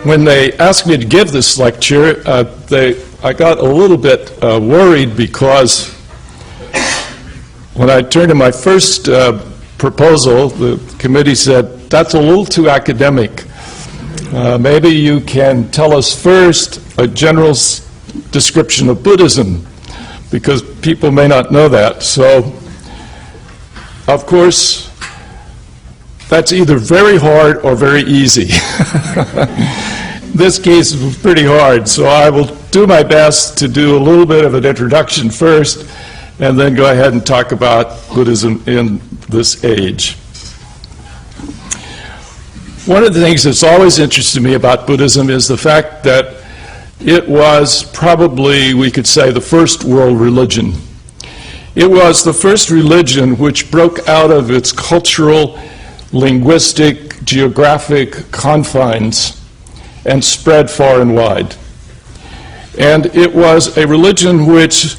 when they asked me to give this lecture, I got a little bit worried because when I turned to my first proposal, the committee said, that's a little too academic. Maybe you can tell us first a general description of Buddhism, because people may not know that. So, of course, that's either very hard or very easy. This case was pretty hard, so I will do my best to do a little bit of an introduction first, and then go ahead and talk about Buddhism in this age. One of the things that's always interested me about Buddhism is the fact that it was probably, we could say, the first world religion. It was the first religion which broke out of its cultural, linguistic, geographic confines and spread far and wide. And it was a religion which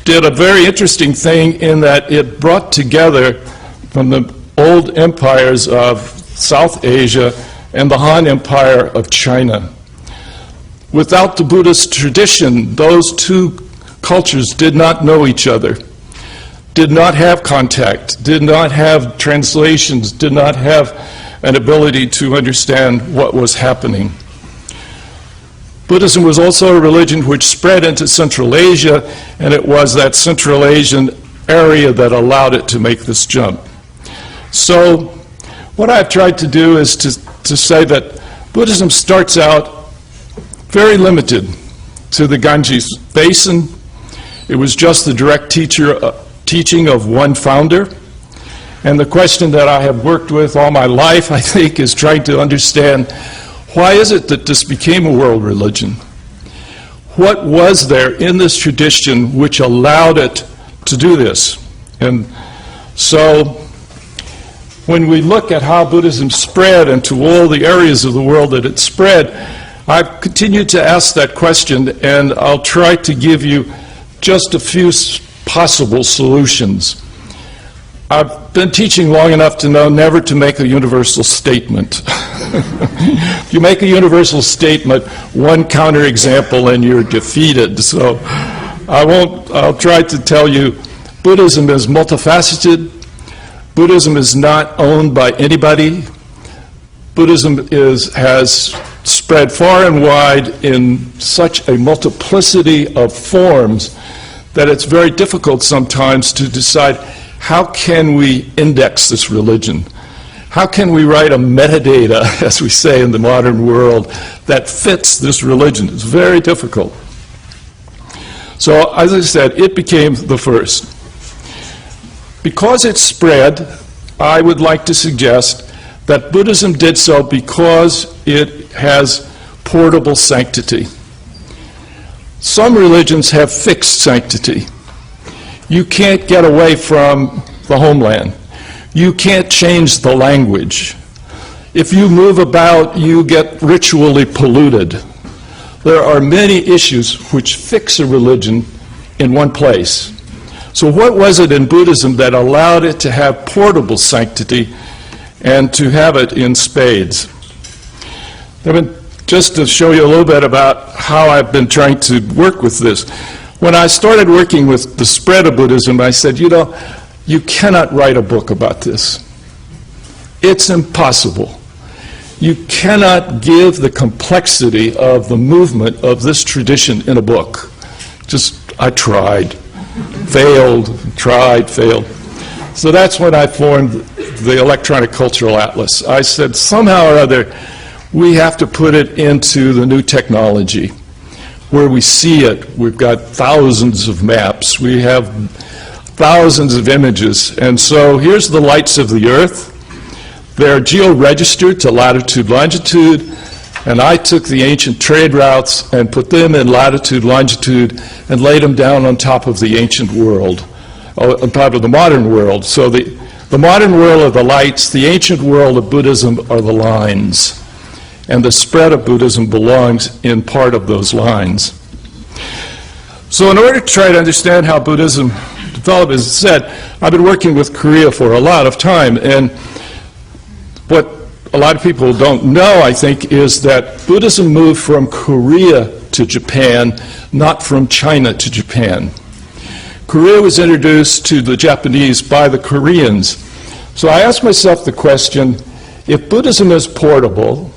did a very interesting thing in that it brought together from the old empires of South Asia and the Han Empire of China. Without the Buddhist tradition, those two cultures did not know each other, did not have contact, did not have translations, did not have an ability to understand what was happening. Buddhism was also a religion which spread into Central Asia, and it was that Central Asian area that allowed it to make this jump. So what I've tried to do is to say that Buddhism starts out very limited to the Ganges Basin. It was just the direct teaching of one founder. And the question that I have worked with all my life, I think, is trying to understand, why is it that this became a world religion? What was there in this tradition which allowed it to do this? And so when we look at how Buddhism spread into all the areas of the world that it spread, I've continued to ask that question, and I'll try to give you just a few possible solutions. I've been teaching long enough to know never to make a universal statement. If you make a universal statement, one counterexample and you're defeated. So I'll try to tell you, Buddhism is multifaceted. Buddhism is not owned by anybody. Buddhism has spread far and wide in such a multiplicity of forms that it's very difficult sometimes to decide, how can we index this religion? How can we write a metadata, as we say in the modern world, that fits this religion? It's very difficult. So, as I said, it became the first. Because it spread, I would like to suggest that Buddhism did so because it has portable sanctity. Some religions have fixed sanctity. You can't get away from the homeland. You can't change the language. If you move about, you get ritually polluted. There are many issues which fix a religion in one place. So what was it in Buddhism that allowed it to have portable sanctity and to have it in spades? Just to show you a little bit about how I've been trying to work with this. When I started working with the spread of Buddhism, I said, you cannot write a book about this. It's impossible. You cannot give the complexity of the movement of this tradition in a book. I tried, failed, tried, failed. So that's when I formed the Electronic Cultural Atlas. I said, somehow or other, we have to put it into the new technology where we see it. We've got thousands of maps. We have thousands of images. And so here's the lights of the Earth. They're geo-registered to latitude, longitude, and I took the ancient trade routes and put them in latitude, longitude, and laid them down on top of the ancient world, on top of the modern world. So the modern world are the lights, the ancient world of Buddhism are the lines. And the spread of Buddhism belongs in part of those lines. So in order to try to understand how Buddhism developed, as I said, I've been working with Korea for a lot of time, and what a lot of people don't know, I think, is that Buddhism moved from Korea to Japan, not from China to Japan. Korea was introduced to the Japanese by the Koreans. So I asked myself the question, if Buddhism is portable,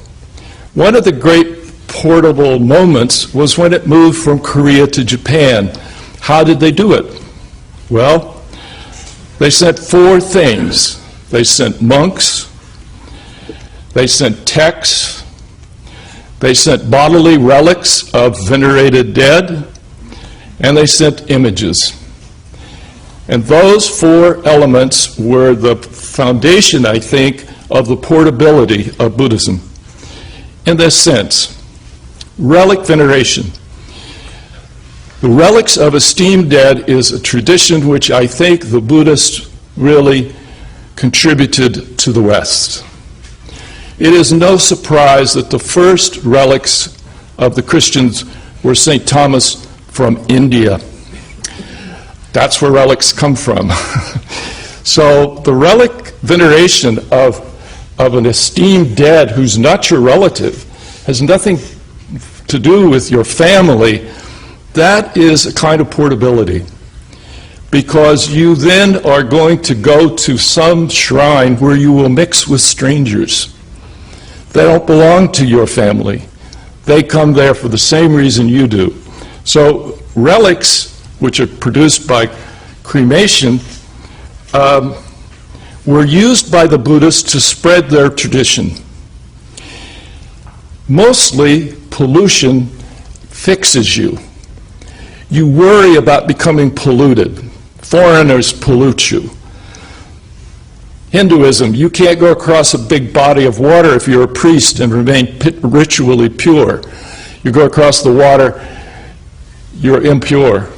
one of the great portable moments was when it moved from Korea to Japan. How did they do it? Well, they sent 4 things. They sent monks, they sent texts, they sent bodily relics of venerated dead, and they sent images. And those 4 elements were the foundation, I think, of the portability of Buddhism. In this sense, relic veneration. The relics of esteemed dead is a tradition which I think the Buddhists really contributed to the West. It is no surprise that the first relics of the Christians were St. Thomas from India. That's where relics come from. So the relic veneration of an esteemed dead who's not your relative, has nothing to do with your family, that is a kind of portability. Because you then are going to go to some shrine where you will mix with strangers. They don't belong to your family. They come there for the same reason you do. So relics, which are produced by cremation, were used by the Buddhists to spread their tradition. Mostly, pollution fixes you. You worry about becoming polluted. Foreigners pollute you. Hinduism, you can't go across a big body of water if you're a priest and remain ritually pure. You go across the water, you're impure.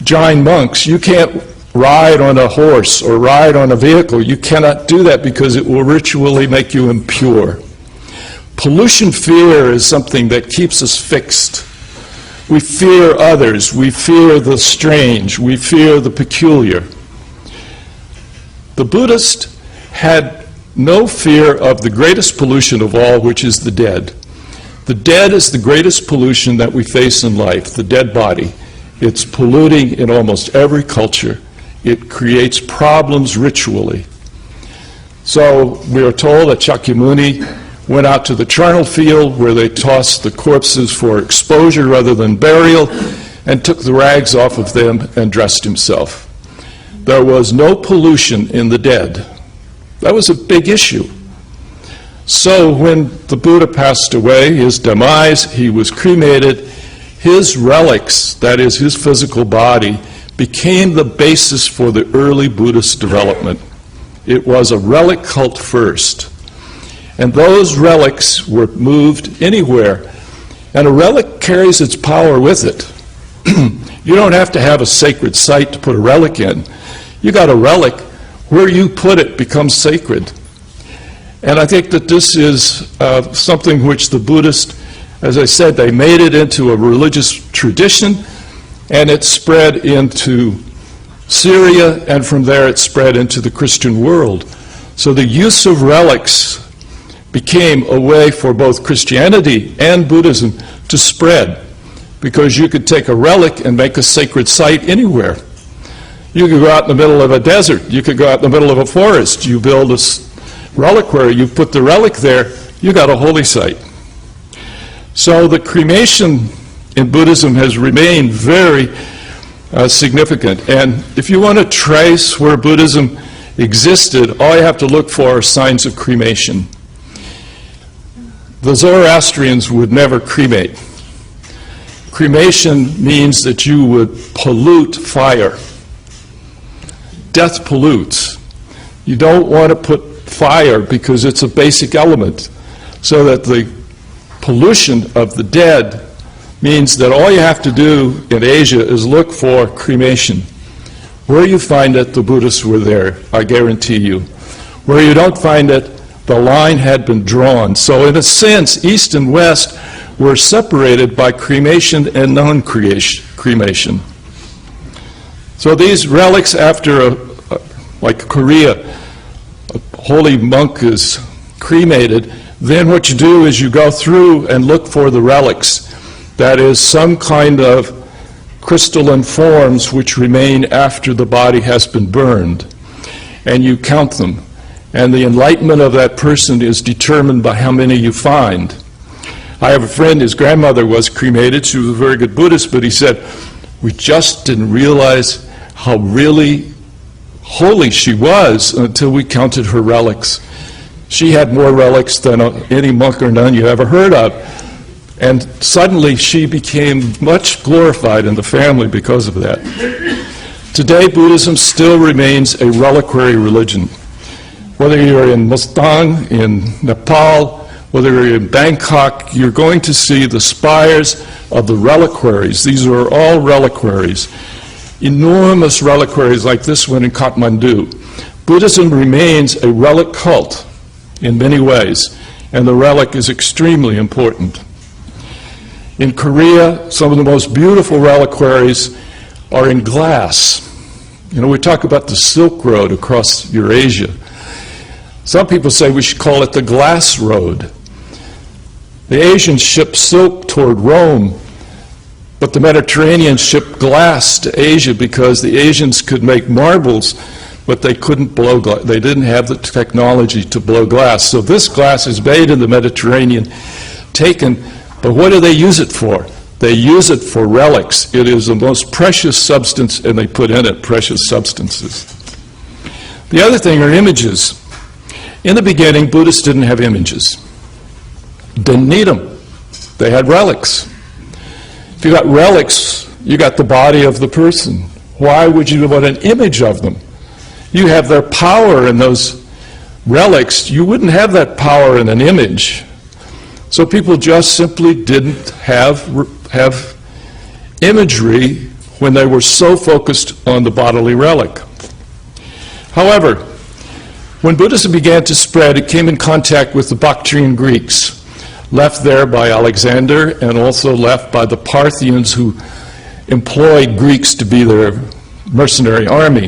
Jain monks, you can't ride on a horse or ride on a vehicle. You cannot do that because it will ritually make you impure. Pollution fear is something that keeps us fixed. We fear others, we fear the strange, we fear the peculiar. The Buddhist had no fear of the greatest pollution of all, which is the dead. The dead is the greatest pollution that we face in life, the dead body. It's polluting in almost every culture. It creates problems ritually. So we are told that Shakyamuni went out to the charnel field where they tossed the corpses for exposure rather than burial and took the rags off of them and dressed himself. There was no pollution in the dead. That was a big issue. So when the Buddha passed away, his demise, he was cremated, his relics, that is his physical body, became the basis for the early Buddhist development. It was a relic cult first. And those relics were moved anywhere. And a relic carries its power with it. You don't have to have a sacred site to put a relic in. You got a relic, where you put it becomes sacred. And I think that this is something which the Buddhists, as I said, they made it into a religious tradition, and it spread into Syria, and from there it spread into the Christian world. So the use of relics became a way for both Christianity and Buddhism to spread, because you could take a relic and make a sacred site anywhere. You could go out in the middle of a desert. You could go out in the middle of a forest. You build a reliquary. You put the relic there. You got a holy site. So the cremation in Buddhism has remained very significant. And if you want to trace where Buddhism existed, all you have to look for are signs of cremation. The Zoroastrians would never cremate. Cremation means that you would pollute fire. Death pollutes. You don't want to put fire because it's a basic element. So that the pollution of the dead means that all you have to do in Asia is look for cremation. Where you find it, the Buddhists were there, I guarantee you. Where you don't find it, the line had been drawn. So in a sense, East and West were separated by cremation and non-cremation. So these relics after, like Korea, a holy monk is cremated, then what you do is you go through and look for the relics. That is, some kind of crystalline forms which remain after the body has been burned. And you count them. And the enlightenment of that person is determined by how many you find. I have a friend, his grandmother was cremated. She was a very good Buddhist, but he said, we just didn't realize how really holy she was until we counted her relics. She had more relics than any monk or nun you ever heard of. And suddenly she became much glorified in the family because of that. Today, Buddhism still remains a reliquary religion. Whether you're in Mustang, in Nepal, whether you're in Bangkok, you're going to see the spires of the reliquaries. These are all reliquaries. Enormous reliquaries like this one in Kathmandu. Buddhism remains a relic cult in many ways, and the relic is extremely important. In Korea, some of the most beautiful reliquaries are in glass. You know, we talk about the Silk Road across Eurasia. Some people say we should call it the Glass Road. The Asians shipped silk toward Rome, but the Mediterranean shipped glass to Asia because the Asians could make marbles, but they couldn't blow glass. They didn't have the technology to blow glass. So this glass is made in the Mediterranean, taken, but what do they use it for? They use it for relics. It is the most precious substance, and they put in it precious substances. The other thing are images. In the beginning, Buddhists didn't have images. Didn't need them. They had relics. If you got relics, you got the body of the person. Why would you want an image of them? You have their power in those relics. You wouldn't have that power in an image. So people just simply didn't have imagery when they were so focused on the bodily relic. However, when Buddhism began to spread, it came in contact with the Bactrian Greeks, left there by Alexander and also left by the Parthians who employed Greeks to be their mercenary army.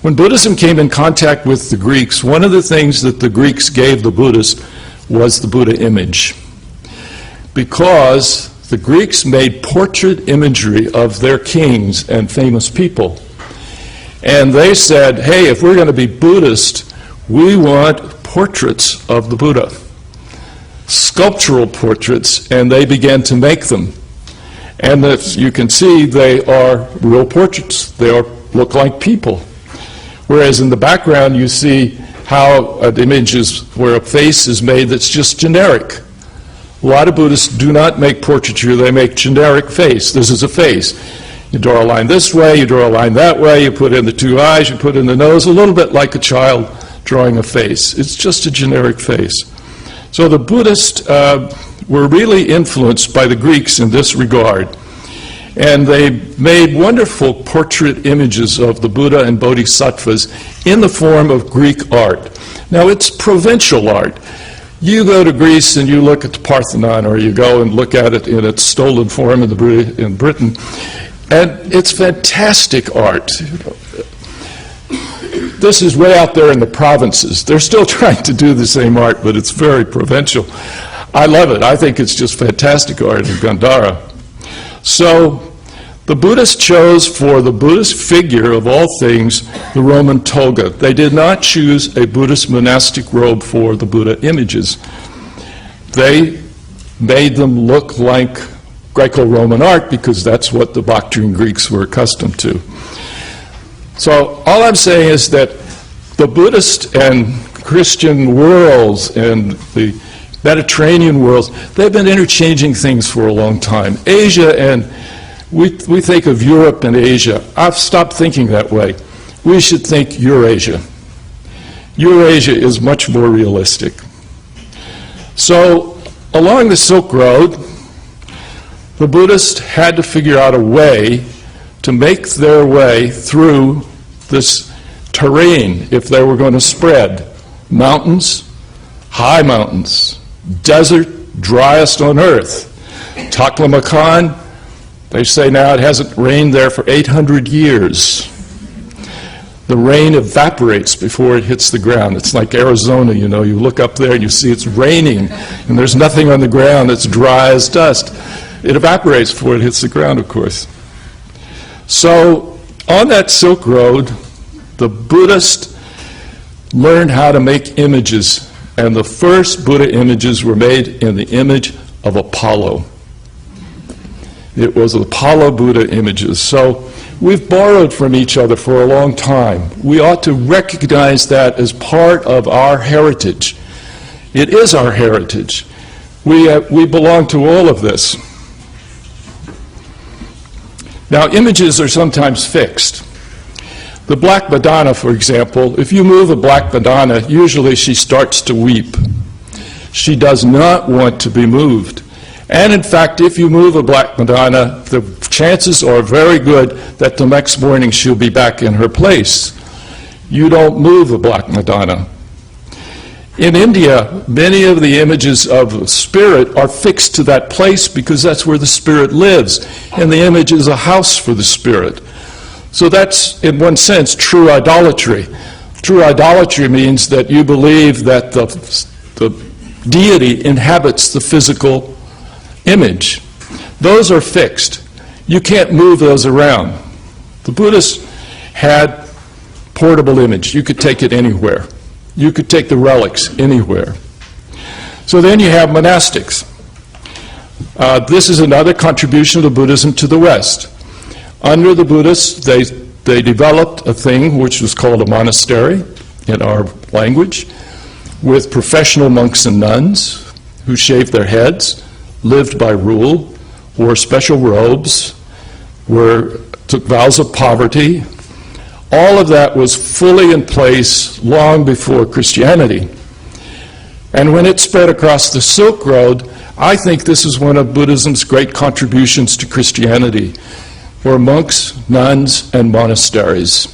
When Buddhism came in contact with the Greeks, one of the things that the Greeks gave the Buddhists was the Buddha image, because the Greeks made portrait imagery of their kings and famous people. And they said, hey, if we're going to be Buddhist, we want portraits of the Buddha, sculptural portraits, and they began to make them. And as you can see, they are real portraits. They look like people. Whereas in the background, you see how an image is where a face is made that's just generic. A lot of Buddhists do not make portraiture, they make generic face. This is a face. You draw a line this way, you draw a line that way, you put in the two eyes, you put in the nose, a little bit like a child drawing a face. It's just a generic face. So the Buddhists were really influenced by the Greeks in this regard. And they made wonderful portrait images of the Buddha and Bodhisattvas in the form of Greek art. Now, it's provincial art. You go to Greece and you look at the Parthenon, or you go and look at it in its stolen form in Britain, and it's fantastic art. This is way out there in the provinces. They're still trying to do the same art, but it's very provincial. I love it. I think it's just fantastic art in Gandhara. So the Buddhists chose for the Buddhist figure of all things the Roman toga. They did not choose a Buddhist monastic robe for the Buddha images. They made them look like Greco-Roman art because that's what the Bactrian Greeks were accustomed to. So all I'm saying is that the Buddhist and Christian worlds and the Mediterranean worlds, they've been interchanging things for a long time. Asia and we think of Europe and Asia. I've stopped thinking that way. We should think Eurasia. Eurasia is much more realistic. So along the Silk Road, the Buddhists had to figure out a way to make their way through this terrain if they were going to spread. Mountains, high mountains, desert, driest on earth. Taklamakan, they say now it hasn't rained there for 800 years. the rain evaporates before it hits the ground. It's like Arizona, you know, you look up there and you see it's raining, and there's nothing on the ground, it's dry as dust. It evaporates before it hits the ground, of course. So on that Silk Road, the Buddhists learned how to make images, and the first Buddha images were made in the image of Apollo. It was Apollo Buddha images. So we've borrowed from each other for a long time. We ought to recognize that as part of our heritage. It is our heritage. We belong to all of this. Now, images are sometimes fixed. The Black Madonna, for example, if you move a Black Madonna, usually she starts to weep. She does not want to be moved. And in fact, if you move a Black Madonna, the chances are very good that the next morning she'll be back in her place. You don't move a Black Madonna. In India, many of the images of the spirit are fixed to that place because that's where the spirit lives, and the image is a house for the spirit. So that's, in one sense, true idolatry. True idolatry means that you believe that the deity inhabits the physical image. Those are fixed. You can't move those around. The Buddhists had portable image. You could take it anywhere. You could take the relics anywhere. So then you have monastics. This is another contribution of Buddhism to the West. Under the Buddhists, they developed a thing which was called a monastery in our language, with professional monks and nuns who shaved their heads, lived by rule, wore special robes, took vows of poverty. All of that was fully in place long before Christianity. And when it spread across the Silk Road, I think this is one of Buddhism's great contributions to Christianity, were monks, nuns, and monasteries.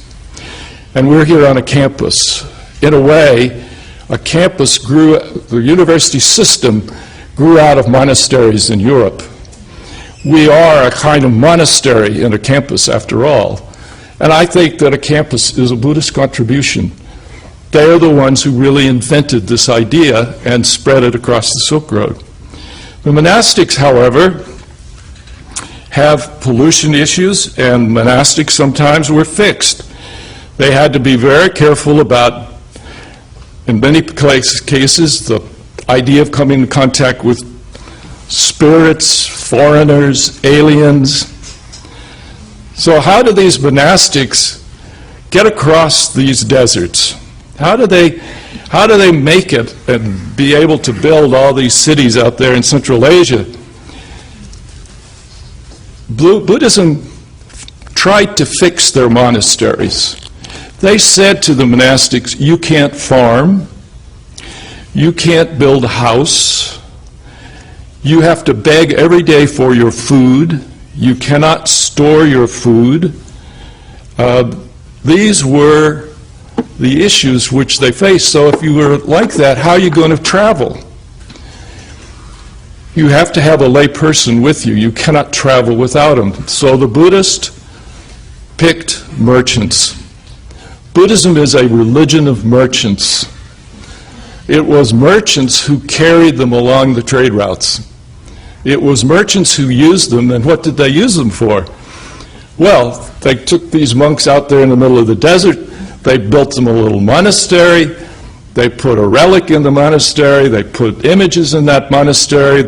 And we're here on a campus. In a way, a campus grew, the university system grew out of monasteries in Europe. We are a kind of monastery in a campus, after all. And I think that a campus is a Buddhist contribution. They are the ones who really invented this idea and spread it across the Silk Road. The monastics, however, have pollution issues, and monastics sometimes were fixed. They had to be very careful about, in many cases, the idea of coming in contact with spirits, foreigners, aliens. So how do these monastics get across these deserts? How do they make it and be able to build all these cities out there in Central Asia? Buddhism tried to fix their monasteries. They said to the monastics, you can't farm, you can't build a house, you have to beg every day for your food, you cannot store your food. These were the issues which they faced. So if you were like that, how are you going to travel? You have to have a lay person with you. You cannot travel without them. So the Buddhists picked merchants. Buddhism is a religion of merchants. It was merchants who carried them along the trade routes. It was merchants who used them, and what did they use them for? Well, they took these monks out there in the middle of the desert, they built them a little monastery, they put a relic in the monastery, they put images in that monastery,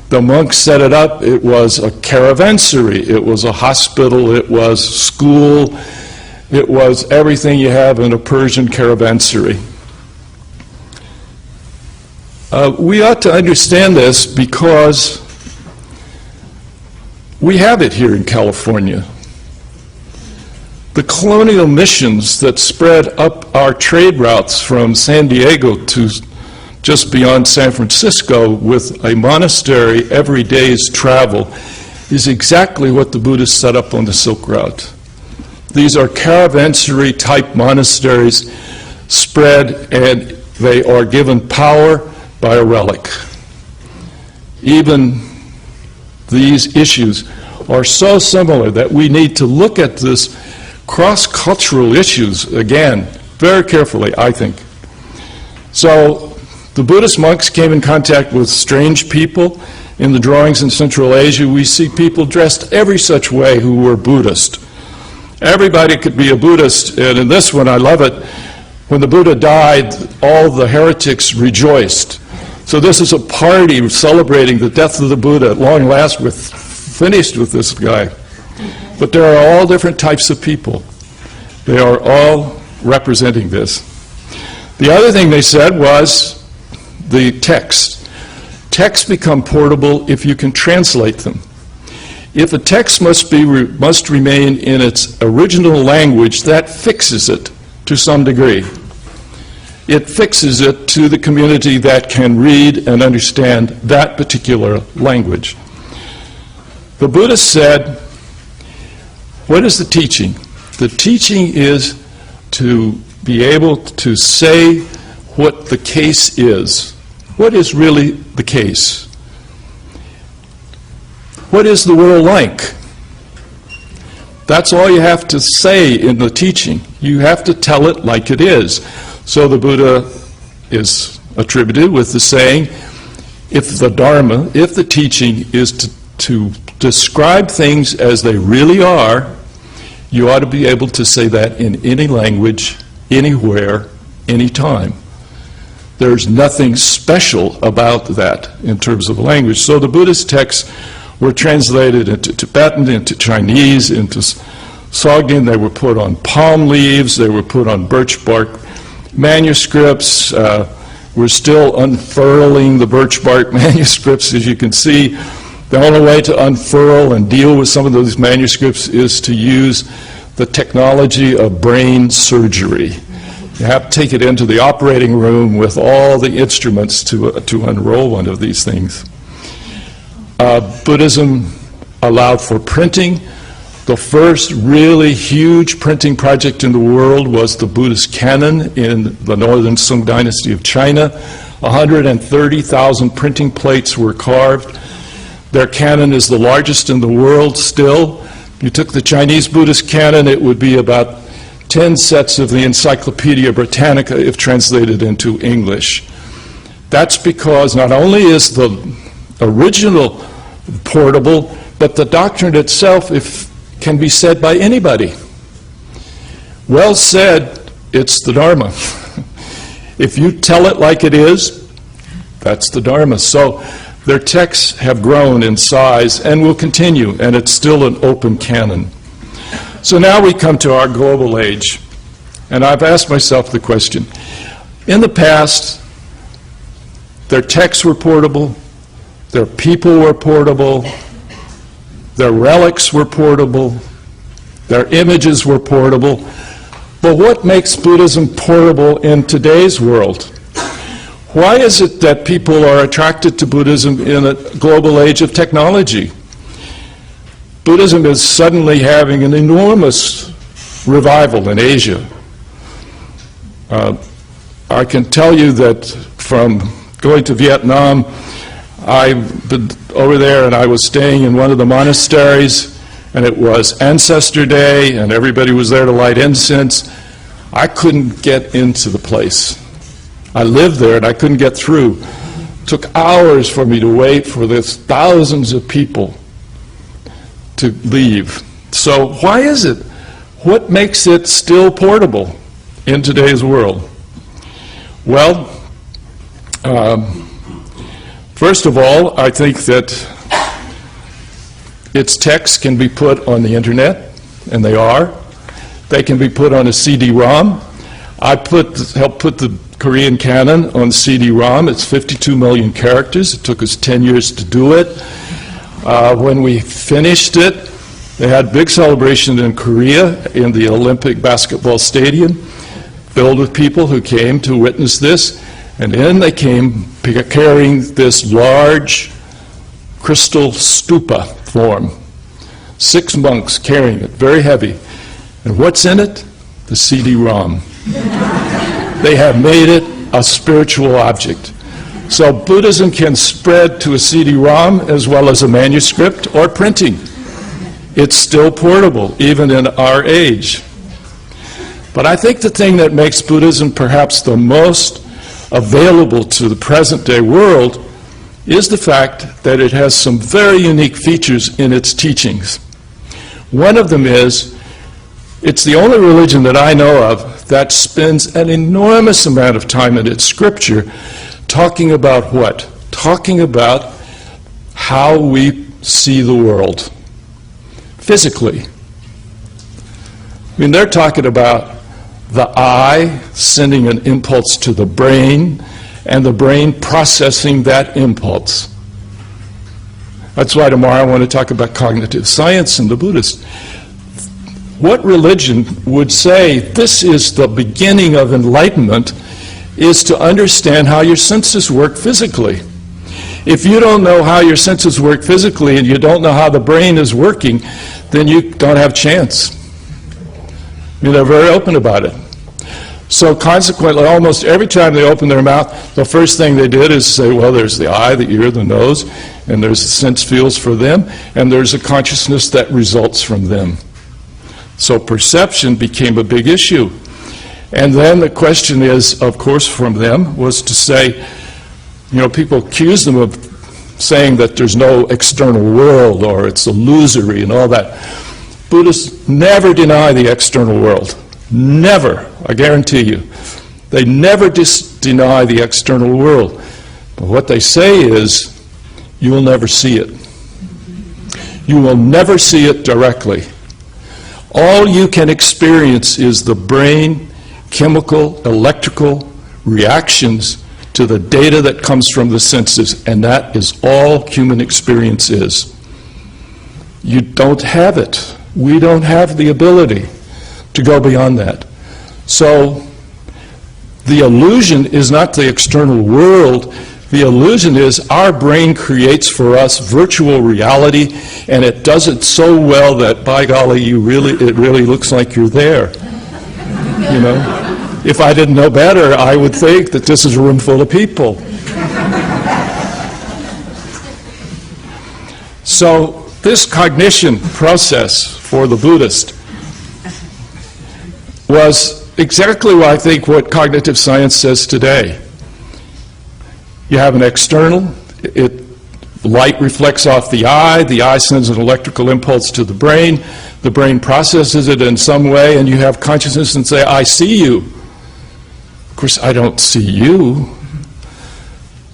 the monks set it up, it was a caravansary, it was a hospital, it was school, it was everything you have in a Persian caravansary. We ought to understand this because we have it here in California. The colonial missions that spread up our trade routes from San Diego to just beyond San Francisco with a monastery every day's travel is exactly what the Buddhists set up on the Silk Route. These are caravansary type monasteries spread, and they are given power by a relic. Even these issues are so similar that we need to look at this cross-cultural cultural issues, again, very carefully, I think. So the Buddhist monks came in contact with strange people. In the drawings in Central Asia, we see people dressed every such way who were Buddhist. Everybody could be a Buddhist, and in this one, I love it, when the Buddha died, all the heretics rejoiced. So this is a party celebrating the death of the Buddha. At long last, we're finished with this guy. But there are all different types of people. They are all representing this. The other thing they said was the text. Texts become portable if you can translate them. If a text must remain in its original language, that fixes it to some degree. It fixes it to the community that can read and understand that particular language. The Buddha said, what is the teaching? The teaching is to be able to say what the case is. What is really the case? What is the world like? That's all you have to say in the teaching. You have to tell it like it is. So the Buddha is attributed with the saying, if the Dharma, if the teaching is to describe things as they really are, you ought to be able to say that in any language, anywhere, anytime. There's nothing special about that in terms of language. So the Buddhist texts were translated into Tibetan, into Chinese, into Sogdian. They were put on palm leaves. They were put on birch bark manuscripts. We're still unfurling the birch bark manuscripts, as you can see. The only way to unfurl and deal with some of those manuscripts is to use the technology of brain surgery. You have to take it into the operating room with all the instruments to unroll one of these things. Buddhism allowed for printing. The first really huge printing project in the world was the Buddhist canon in the northern Sung dynasty of China. 130,000 printing plates were carved. Their canon is the largest in the world still. If you took the Chinese Buddhist canon, it would be about 10 sets of the Encyclopedia Britannica if translated into English. That's because not only is the original portable, but the doctrine itself can be said by anybody. Well said, it's the Dharma. If you tell it like it is, that's the Dharma. So their texts have grown in size and will continue, and it's still an open canon. So now we come to our global age, and I've asked myself the question, in the past, their texts were portable, their people were portable, their relics were portable, their images were portable. But what makes Buddhism portable in today's world? Why is it that people are attracted to Buddhism in a global age of technology? Buddhism is suddenly having an enormous revival in Asia. I can tell you that from going to Vietnam, I've been over there and I was staying in one of the monasteries, and it was Ancestor Day and everybody was there to light incense. I couldn't get into the place. I lived there and I couldn't get through. It took hours for me to wait for this thousands of people to leave. So why is it? What makes it still portable in today's world? Well, first of all, I think that its texts can be put on the internet, and they are. They can be put on a CD-ROM. I helped put the Korean canon on CD-ROM. It's 52 million characters. It took us 10 years to do it. When we finished it, they had a big celebration in Korea in the Olympic basketball stadium, filled with people who came to witness this. And in they came carrying this large crystal stupa form. 6 monks carrying it, very heavy. And what's in it? The CD-ROM. They have made it a spiritual object. So Buddhism can spread to a CD-ROM as well as a manuscript or printing. It's still portable, even in our age. But I think the thing that makes Buddhism perhaps the most available to the present-day world is the fact that it has some very unique features in its teachings. One of them is, it's the only religion that I know of that spends an enormous amount of time in its scripture talking about what? Talking about how we see the world physically. I mean, they're talking about the eye sending an impulse to the brain, and the brain processing that impulse. That's why tomorrow I want to talk about cognitive science and the Buddhists. What religion would say this is the beginning of enlightenment is to understand how your senses work physically. If you don't know how your senses work physically and you don't know how the brain is working, then you don't have a chance. I mean, they're very open about it. So consequently, almost every time they open their mouth, the first thing they did is say, well, there's the eye, the ear, the nose, and there's the sense fields for them, and there's a consciousness that results from them. So perception became a big issue. And then the question is, of course, from them, was to say, you know, people accuse them of saying that there's no external world or it's illusory and all that. Buddhists never deny the external world. Never, I guarantee you. They never deny the external world. But what they say is, you will never see it. You will never see it directly. All you can experience is the brain, chemical, electrical reactions to the data that comes from the senses, and that is all human experience is. You don't have it. We don't have the ability to go beyond that. So the illusion is not the external world. The illusion is our brain creates for us virtual reality, and it does it so well that, by golly, it really looks like you're there. You know, if I didn't know better, I would think that this is a room full of people. So this cognition process for the Buddhist was exactly what I think what cognitive science says today. You have an external, light reflects off the eye sends an electrical impulse to the brain processes it in some way, and you have consciousness and say, I see you. Of course, I don't see you.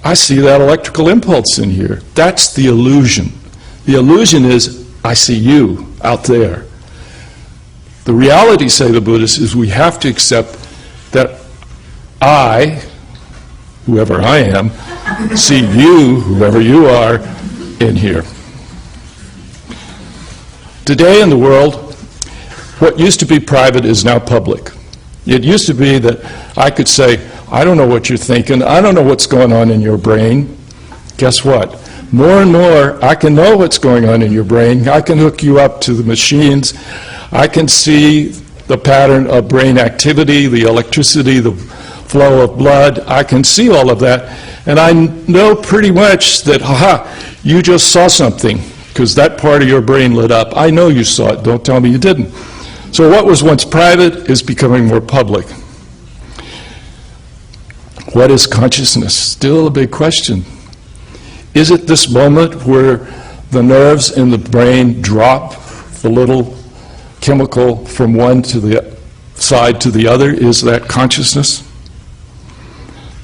I see that electrical impulse in here. That's the illusion. The illusion is, I see you out there. The reality, say the Buddhists, is we have to accept that I, whoever I am, see you, whoever you are, in here. Today in the world, what used to be private is now public. It used to be that I could say, I don't know what you're thinking, I don't know what's going on in your brain. Guess what? More and more, I can know what's going on in your brain. I can hook you up to the machines. I can see the pattern of brain activity, the electricity, the flow of blood. I can see all of that. And I know pretty much that, you just saw something, because that part of your brain lit up. I know you saw it. Don't tell me you didn't. So what was once private is becoming more public. What is consciousness? Still a big question. Is it this moment where the nerves in the brain drop the little chemical from one to the side to the other? Is that consciousness?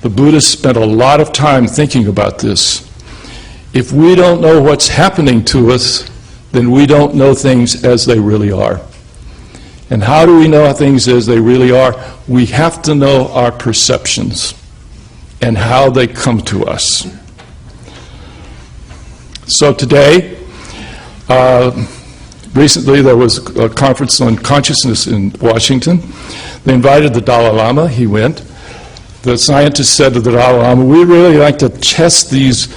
The Buddhists spent a lot of time thinking about this. If we don't know what's happening to us, then we don't know things as they really are. And how do we know things as they really are? We have to know our perceptions and how they come to us. So today, recently there was a conference on consciousness in Washington. They invited the Dalai Lama. He went. The scientists said to the Dalai Lama, we really like to test these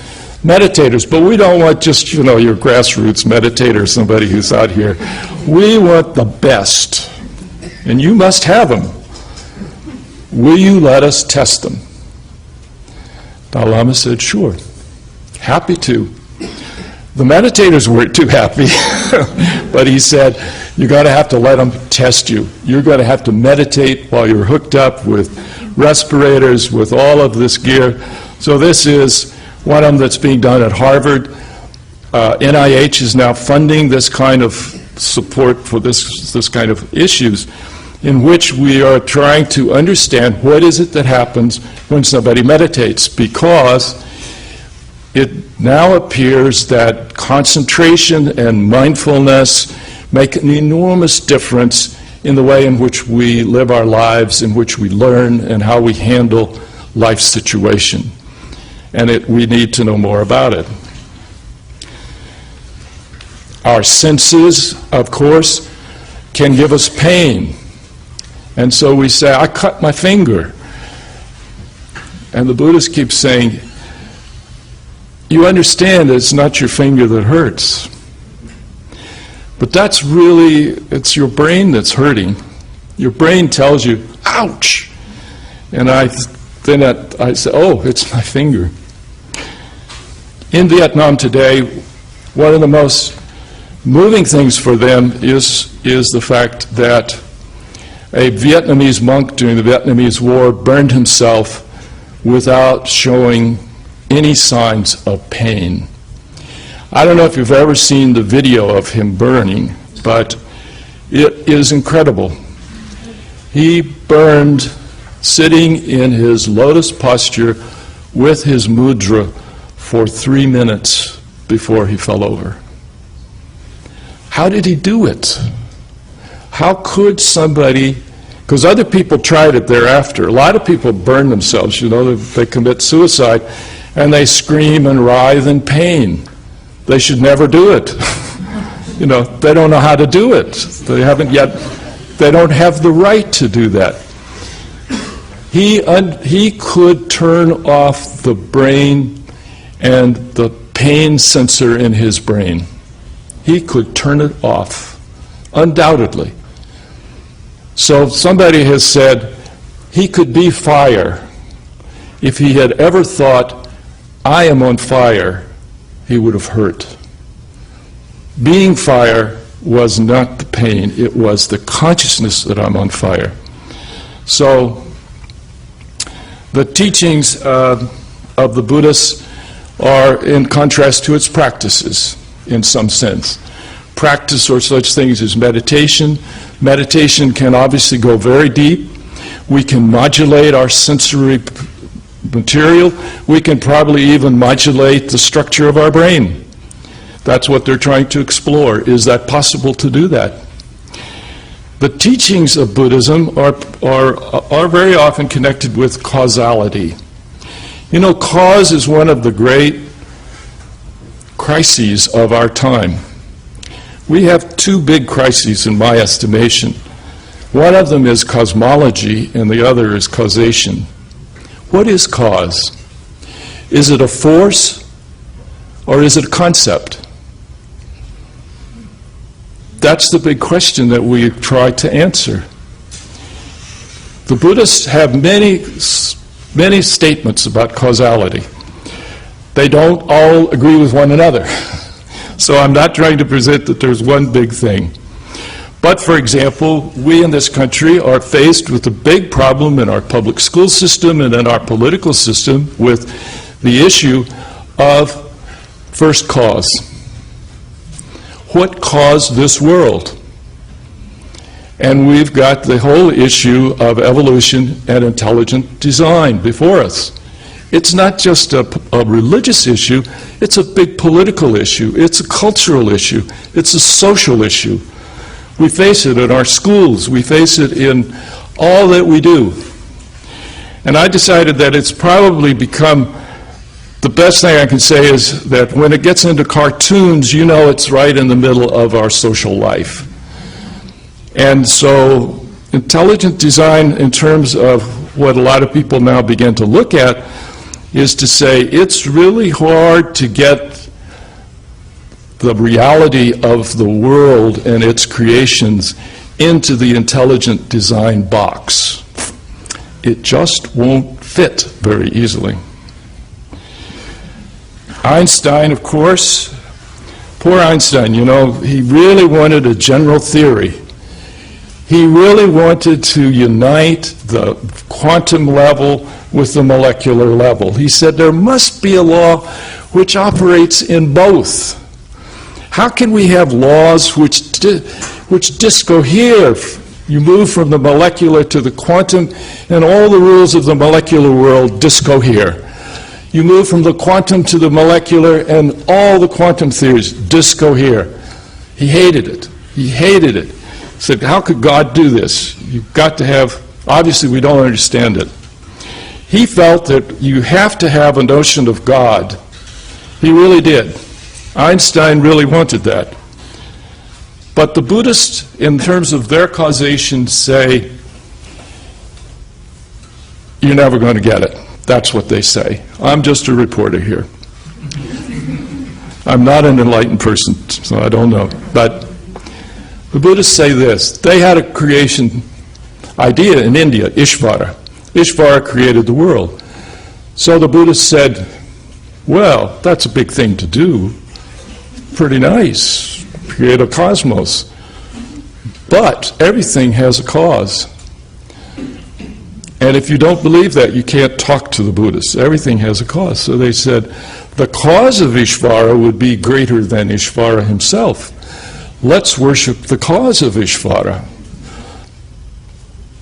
meditators, but we don't want just, your grassroots meditator, somebody who's out here. We want the best, and you must have them. Will you let us test them? Dalai Lama said, sure, happy to. The meditators weren't too happy, but he said, you're going to have to let them test you. You're going to have to meditate while you're hooked up with respirators, with all of this gear. So this is one of them that's being done at Harvard. NIH is now funding this kind of support for this kind of issues, in which we are trying to understand what is it that happens when somebody meditates, because it now appears that concentration and mindfulness make an enormous difference in the way in which we live our lives, in which we learn, and how we handle life situation. And we need to know more about it. Our senses, of course, can give us pain. And so we say, I cut my finger. And the Buddhist keeps saying, you understand that it's not your finger that hurts. But that's really, it's your brain that's hurting. Your brain tells you, ouch! And I say, oh, it's my finger. In Vietnam today, one of the most moving things for them is the fact that a Vietnamese monk during the Vietnamese War burned himself without showing any signs of pain. I don't know if you've ever seen the video of him burning, but it is incredible. He burned sitting in his lotus posture with his mudra for 3 minutes before he fell over. How did he do it? How could somebody, because other people tried it thereafter. A lot of people burn themselves, they commit suicide, and they scream and writhe in pain. They should never do it. They don't know how to do it. They don't have the right to do that. He could turn off the brain and the pain sensor in his brain. He could turn it off, undoubtedly. So somebody has said he could be fire. If he had ever thought, I am on fire, he would have hurt. Being fire was not the pain, it was the consciousness that I'm on fire. So the teachings of the Buddhists are in contrast to its practices, in some sense. Practice or such things as meditation. Meditation can obviously go very deep. We can modulate our sensory material. We can probably even modulate the structure of our brain. That's what they're trying to explore. Is that possible to do that? The teachings of Buddhism are very often connected with causality. Cause is one of the great crises of our time. We have two big crises in my estimation. One of them is cosmology and the other is causation. What is cause? Is it a force or is it a concept? That's the big question that we try to answer. The Buddhists have many statements about causality. They don't all agree with one another. So I'm not trying to present that there's one big thing. But for example, we in this country are faced with a big problem in our public school system and in our political system with the issue of first cause. What caused this world? And we've got the whole issue of evolution and intelligent design before us. It's not just a religious issue, it's a big political issue, it's a cultural issue, it's a social issue. We face it in our schools, we face it in all that we do. And I decided that it's probably become, the best thing I can say is that when it gets into cartoons, it's right in the middle of our social life. And so intelligent design, in terms of what a lot of people now begin to look at, is to say it's really hard to get the reality of the world and its creations into the intelligent design box. It just won't fit very easily. Einstein, of course, Poor Einstein, you know, he really wanted a general theory. He really wanted to unite the quantum level with the molecular level. He said there must be a law which operates in both. How can we have laws which discohere? You move from the molecular to the quantum, and all the rules of the molecular world discohere. You move from the quantum to the molecular, and all the quantum theories discohere. He hated it. He hated it. He said, how could God do this? You've got to have, obviously we don't understand it. He felt that you have to have a notion of God. He really did. Einstein really wanted that. But the Buddhists, in terms of their causation, say, you're never going to get it. That's what they say. I'm just a reporter here. I'm not an enlightened person, so I don't know. But the Buddhists say this. They had a creation idea in India, Ishvara. Ishvara created the world. So the Buddhists said, well, that's a big thing to do. Pretty nice. Create a cosmos. But everything has a cause. And if you don't believe that, you can't talk to the Buddhists. Everything has a cause. So they said the cause of Ishvara would be greater than Ishvara himself. Let's worship the cause of Ishvara.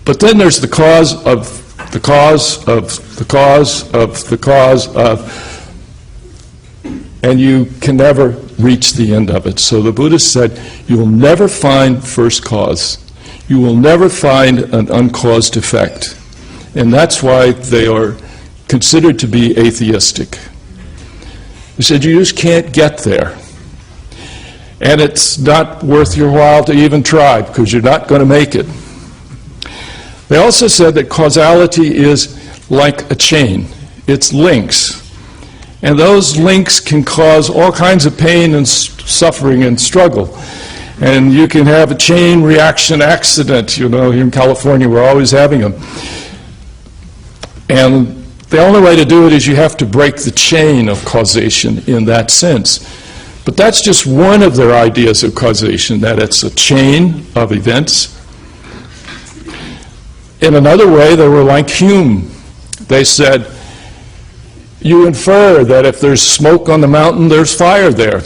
But then there's the cause of the cause of the cause of the cause of, and you can never reach the end of it. So the Buddhists said, you will never find first cause. You will never find an uncaused effect. And that's why they are considered to be atheistic. They said, you just can't get there. And it's not worth your while to even try, because you're not going to make it. They also said that causality is like a chain. It's links. And those links can cause all kinds of pain and suffering and struggle. And you can have a chain reaction accident. You know, here in California, we're always having them. And the only way to do it is you have to break the chain of causation in that sense. But that's just one of their ideas of causation, that it's a chain of events. In another way, they were like Hume. They said, you infer that if there's smoke on the mountain, there's fire there,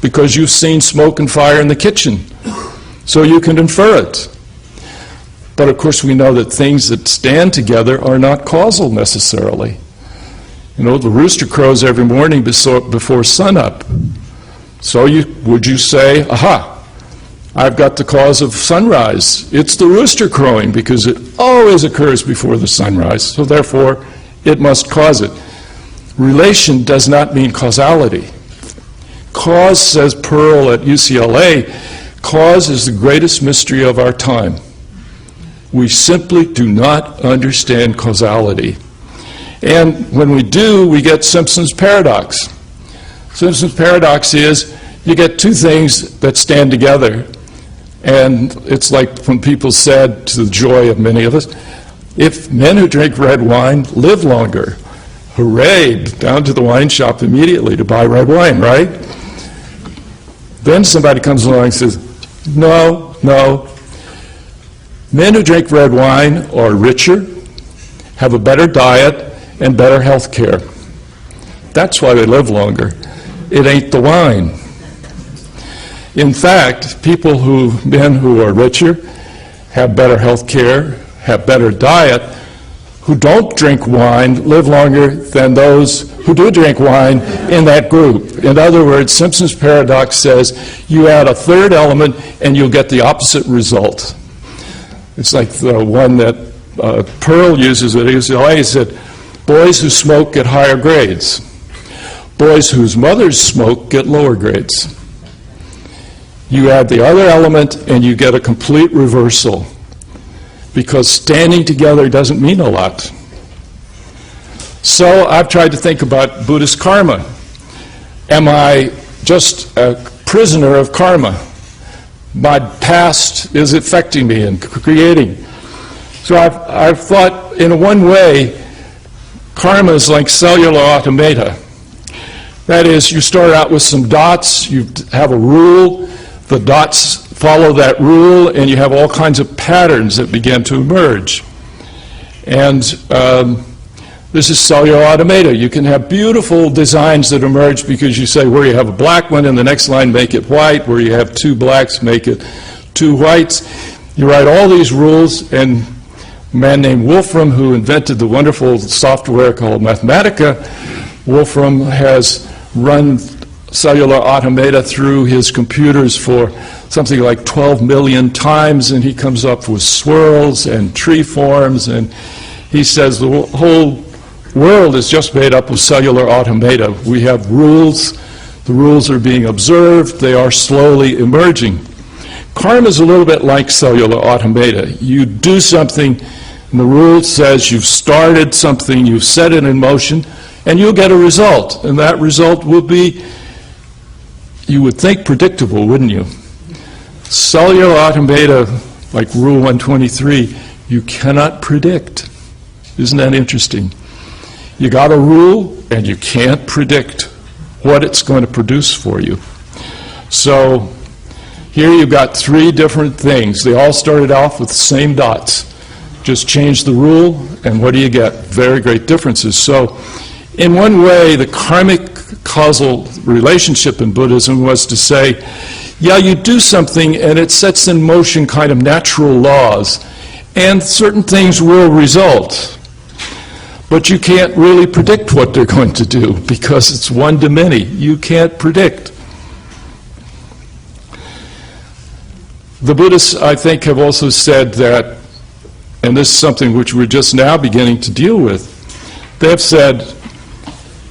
because you've seen smoke and fire in the kitchen. So you can infer it. But of course we know that things that stand together are not causal necessarily. You know, the rooster crows every morning before sunup. So would you say, aha, I've got the cause of sunrise. It's the rooster crowing, because it always occurs before the sunrise, so therefore it must cause it. Relation does not mean causality. Cause, says Pearl at UCLA, cause is the greatest mystery of our time. We simply do not understand causality. And when we do, we get Simpson's paradox. Simpson's paradox is you get two things that stand together. And it's like when people said, to the joy of many of us, if men who drink red wine live longer, hooray, down to the wine shop immediately to buy red wine, right? Then somebody comes along and says, no. Men who drink red wine are richer, have a better diet, and better health care. That's why they live longer. It ain't the wine. In fact, men who are richer, have better health care, have better diet, who don't drink wine live longer than those who do drink wine in that group. In other words, Simpson's paradox says you add a third element and you'll get the opposite result. It's like the one that Pearl uses at UCLA. He said, boys who smoke get higher grades. Boys whose mothers smoke get lower grades. You add the other element and you get a complete reversal, because standing together doesn't mean a lot. So I've tried to think about Buddhist karma. Am I just a prisoner of karma? My past is affecting me and creating. So I've thought, in one way, karma is like cellular automata. That is, you start out with some dots, you have a rule, the dots follow that rule, and you have all kinds of patterns that begin to emerge. And this is cellular automata. You can have beautiful designs that emerge because you say where you have a black one in the next line, make it white, where you have two blacks, make it two whites. You write all these rules, and a man named Wolfram, who invented the wonderful software called Mathematica, Wolfram has run cellular automata through his computers for something like 12 million times, and he comes up with swirls and tree forms, and he says the whole world is just made up of cellular automata. We have rules, the rules are being observed, they are slowly emerging. Karma is a little bit like cellular automata. You do something, and the rule says you've started something, you've set it in motion, and you'll get a result, and that result will be, you would think, predictable, wouldn't you? Cellular automata, like Rule 123, you cannot predict. Isn't that interesting? You got a rule, and you can't predict what it's going to produce for you. So here you've got three different things. They all started off with the same dots. Just change the rule, and what do you get? Very great differences. So in one way, the karmic causal relationship in Buddhism was to say, yeah, you do something and it sets in motion kind of natural laws, and certain things will result. But you can't really predict what they're going to do because it's one to many. You can't predict. The Buddhists, I think, have also said that, and this is something which we're just now beginning to deal with, they have said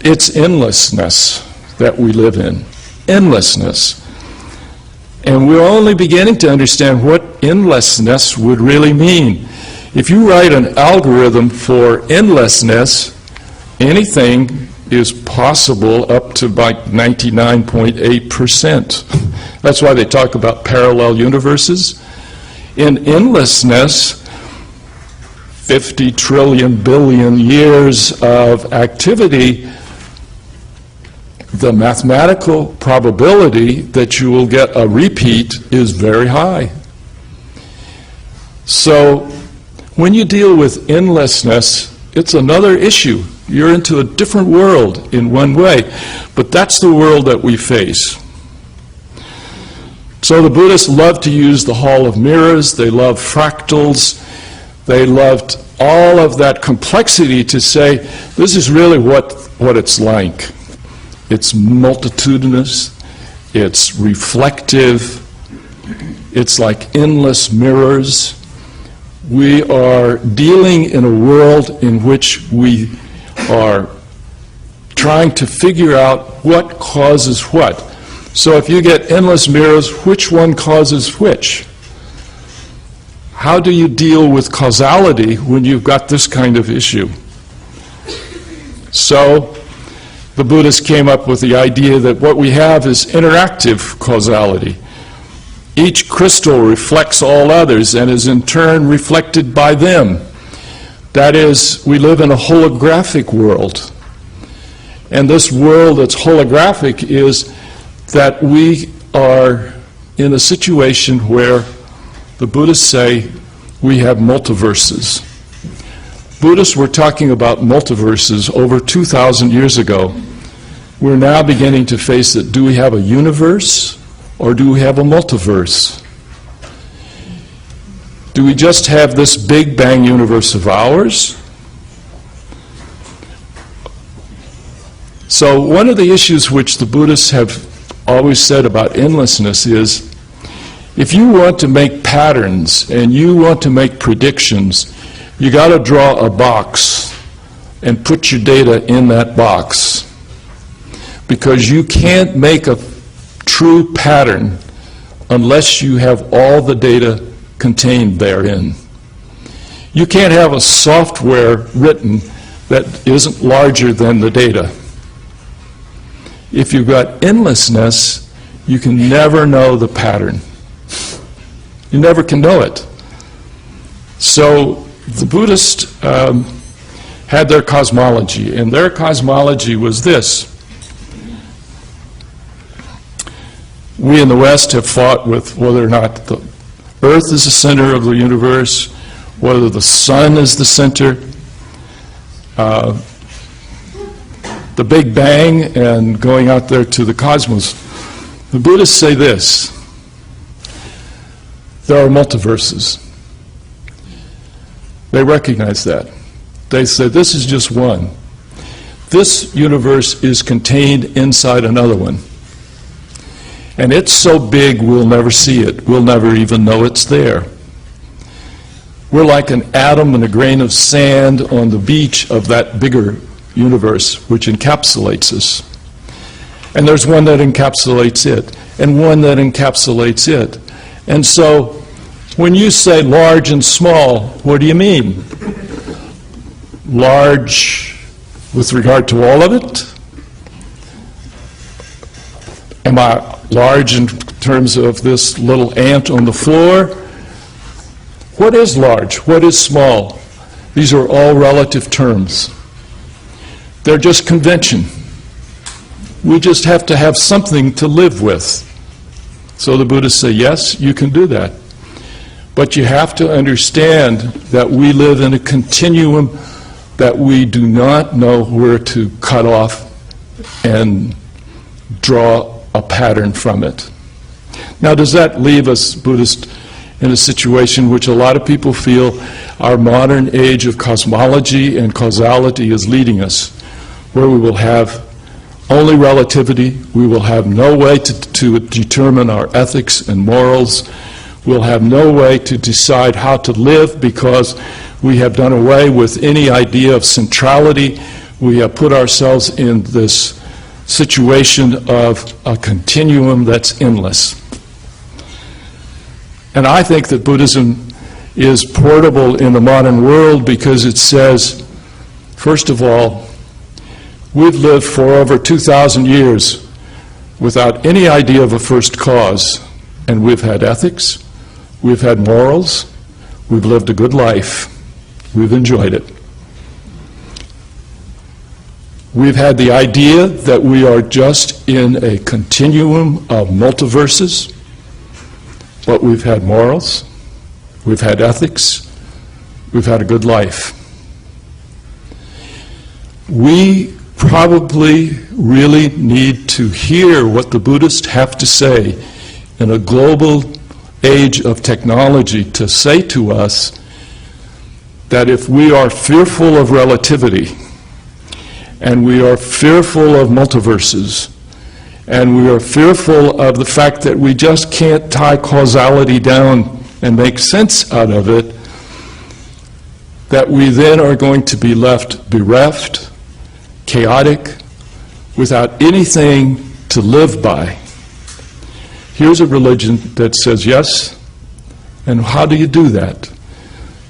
it's endlessness that we live in. Endlessness. And we're only beginning to understand what endlessness would really mean. If you write an algorithm for endlessness, anything is possible up to like 99.8%. That's why they talk about parallel universes. In endlessness, 50 trillion billion years of activity, the mathematical probability that you will get a repeat is very high. So when you deal with endlessness, it's another issue. You're into a different world in one way, but that's the world that we face. So the Buddhists love to use the Hall of Mirrors, they love fractals, they loved all of that complexity to say, this is really what it's like. It's multitudinous, it's reflective, it's like endless mirrors. We are dealing in a world in which we are trying to figure out what causes what. So if you get endless mirrors, which one causes which? How do you deal with causality when you've got this kind of issue? So the Buddhists came up with the idea that what we have is interactive causality. Each crystal reflects all others and is in turn reflected by them. That is, we live in a holographic world. And this world that's holographic is that we are in a situation where the Buddhists say we have multiverses. Buddhists were talking about multiverses over 2,000 years ago. We're now beginning to face it. Do we have a universe or do we have a multiverse? Do we just have this Big Bang universe of ours? So one of the issues which the Buddhists have always said about endlessness is, if you want to make patterns and you want to make predictions, you got to draw a box and put your data in that box. Because you can't make a true pattern unless you have all the data contained therein. You can't have a software written that isn't larger than the data. If you've got endlessness, you can never know the pattern. You never can know it. So the Buddhists had their cosmology, and their cosmology was this. We in the West have fought with whether or not the Earth is the center of the universe, whether the sun is the center. The Big Bang and going out there to the cosmos. The Buddhists say this: there are multiverses. They recognize that. They say this is just one. This universe is contained inside another one. And it's so big we'll never see it. We'll never even know it's there. We're like an atom and a grain of sand on the beach of that bigger universe which encapsulates us. And there's one that encapsulates it, and one that encapsulates it. And so, when you say large and small, what do you mean? Large with regard to all of it? Am I large in terms of this little ant on the floor? What is large? What is small? These are all relative terms. They're just convention. We just have to have something to live with. So the Buddhists say, yes, you can do that. But you have to understand that we live in a continuum that we do not know where to cut off and draw a pattern from it. Now, does that leave us, Buddhists, in a situation which a lot of people feel our modern age of cosmology and causality is leading us, where we will have only relativity, we will have no way to determine our ethics and morals, we'll have no way to decide how to live because we have done away with any idea of centrality. We have put ourselves in this situation of a continuum that's endless. And I think that Buddhism is portable in the modern world because it says, first of all, we've lived for over 2,000 years without any idea of a first cause, and we've had ethics, we've had morals, we've lived a good life, we've enjoyed it. We've had the idea that we are just in a continuum of multiverses, but we've had morals, we've had ethics, we've had a good life. We probably really need to hear what the Buddhists have to say in a global age of technology to say to us that if we are fearful of relativity and we are fearful of multiverses and we are fearful of the fact that we just can't tie causality down and make sense out of it, that we then are going to be left bereft, chaotic, without anything to live by. Here's a religion that says yes, and how do you do that?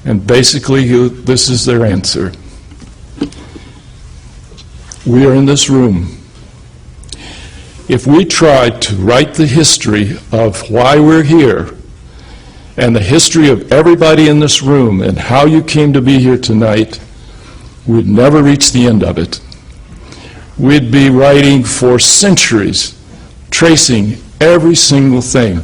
And basically, this is their answer. We are in this room. If we tried to write the history of why we're here, and the history of everybody in this room, and how you came to be here tonight, we'd never reach the end of it. We'd be writing for centuries, tracing every single thing.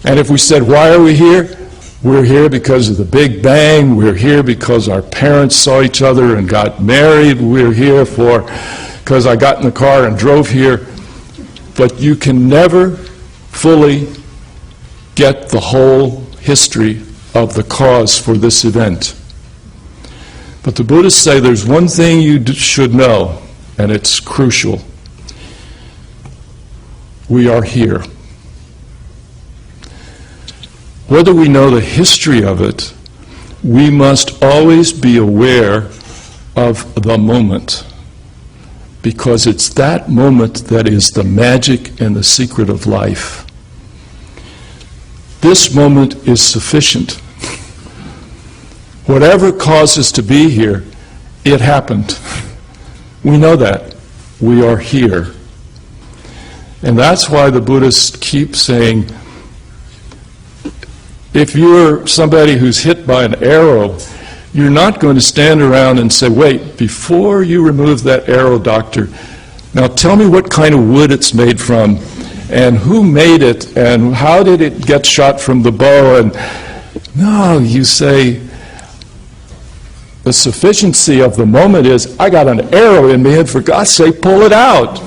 And if we said, why are we here? We're here because of the Big Bang. We're here because our parents saw each other and got married. We're here because I got in the car and drove here. But you can never fully get the whole history of the cause for this event. But the Buddhists say there's one thing you should know, and it's crucial. We are here. Whether we know the history of it, we must always be aware of the moment, because it's that moment that is the magic and the secret of life. This moment is sufficient. Whatever caused us to be here, it happened. We know that. We are here. And that's why the Buddhists keep saying, if you're somebody who's hit by an arrow, you're not going to stand around and say, wait, before you remove that arrow, doctor, now tell me what kind of wood it's made from, and who made it, and how did it get shot from the bow? And no, you say, the sufficiency of the moment is, I got an arrow in me, and for God's sake, pull it out.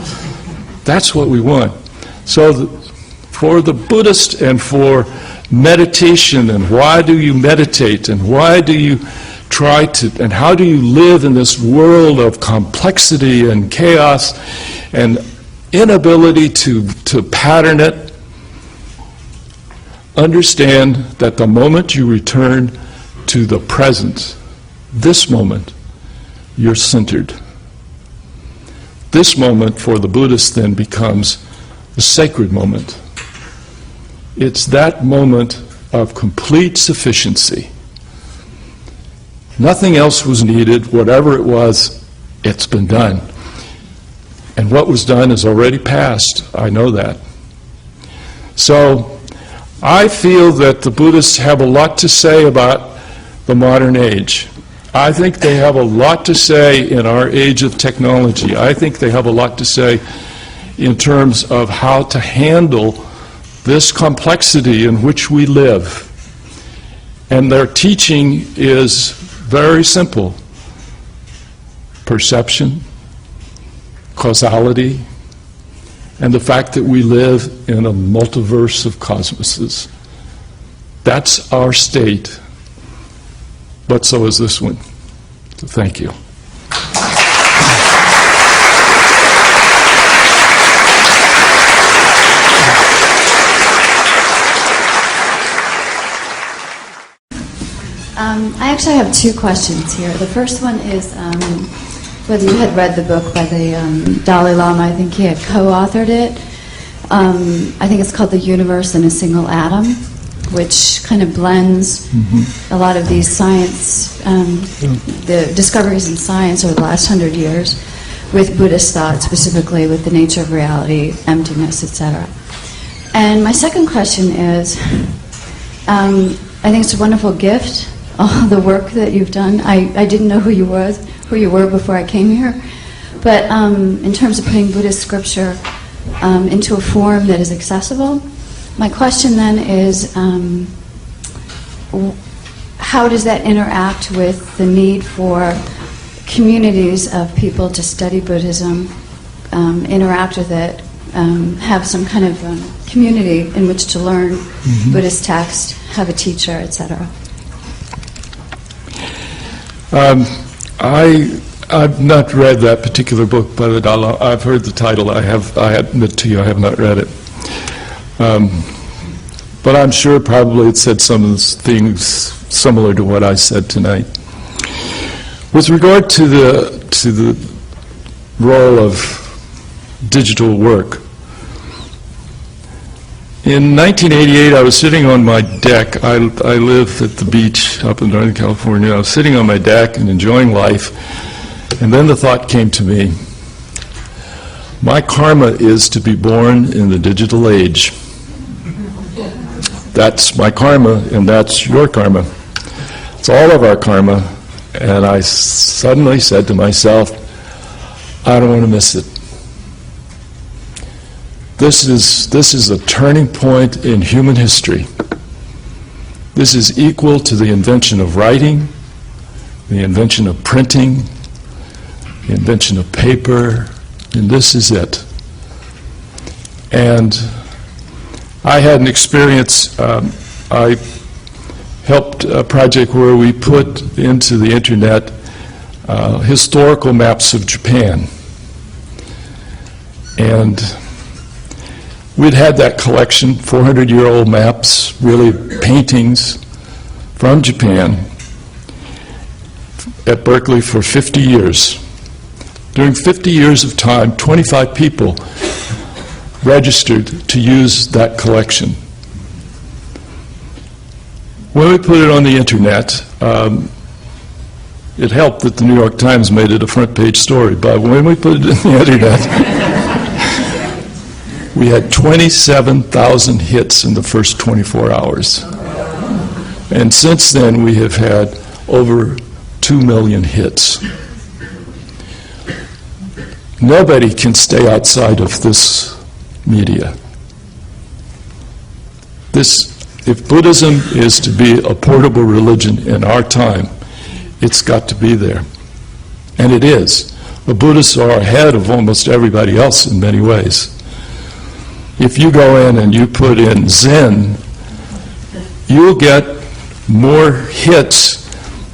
That's what we want. So for the Buddhist and for meditation, and why do you meditate, and why do you try to, and how do you live in this world of complexity and chaos and inability to pattern it, understand that the moment you return to the present, this moment, you're centered. This moment for the Buddhist then becomes the sacred moment. It's that moment of complete sufficiency. Nothing else was needed. Whatever it was, it's been done. And what was done is already past. I know that. So I feel that the Buddhists have a lot to say about the modern age. I think they have a lot to say in our age of technology. I think they have a lot to say in terms of how to handle this complexity in which we live. And their teaching is very simple. Perception, causality, and the fact that we live in a multiverse of cosmoses. That's our state, but so is this one. So thank you. I actually have two questions here. The first one is whether you had read the book by the Dalai Lama. I think he had co-authored it. I think it's called The Universe in a Single Atom, which kind of blends a lot of these science, the discoveries in science over the last 100 years with Buddhist thought, specifically with the nature of reality, emptiness, etc. And my second question is, I think it's a wonderful gift, all the work that you've done. I didn't know who you were before I came here, but in terms of putting Buddhist scripture into a form that is accessible, my question then is, how does that interact with the need for communities of people to study Buddhism, interact with it, have some kind of community in which to learn Buddhist text, have a teacher, etc.? I've not read that particular book by the Dalai Lama. I've heard the title. I admit to you, I have not read it. But I'm sure probably it said some things similar to what I said tonight. With regard to the role of digital work, in 1988, I was sitting on my deck. I live at the beach up in Northern California. I was sitting on my deck and enjoying life, and then the thought came to me, my karma is to be born in the digital age. That's my karma, and that's your karma. It's all of our karma. And I suddenly said to myself, I don't want to miss it. This is a turning point in human history. This is equal to the invention of writing, the invention of printing, the invention of paper, and this is it. And I had an experience, I helped a project where we put into the internet historical maps of Japan. And we'd had that collection, 400-year-old maps, really paintings from Japan at Berkeley for 50 years. During 50 years of time, 25 people registered to use that collection. When we put it on the internet, it helped that the New York Times made it a front page story, but when we put it on the internet, we had 27,000 hits in the first 24 hours. And since then, we have had over 2 million hits. Nobody can stay outside of this media. If Buddhism is to be a portable religion in our time, it's got to be there. And it is. The Buddhists are ahead of almost everybody else in many ways. If you go in and you put in Zen, you'll get more hits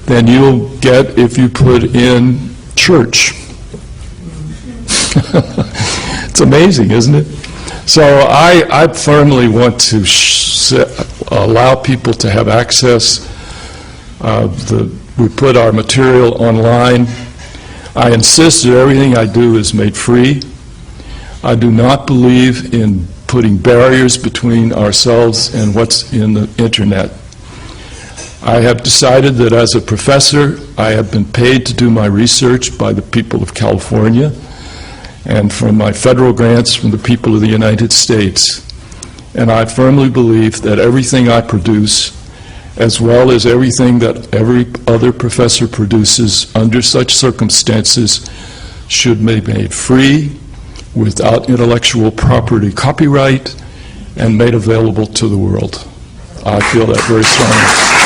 than you'll get if you put in church. It's amazing, isn't it? So I firmly want to allow people to have access. We put our material online. I insist that everything I do is made free. I do not believe in putting barriers between ourselves and what's in the internet. I have decided that as a professor, I have been paid to do my research by the people of California, and from my federal grants from the people of the United States. And I firmly believe that everything I produce, as well as everything that every other professor produces under such circumstances, should be made free, without intellectual property copyright, and made available to the world. I feel that very strongly.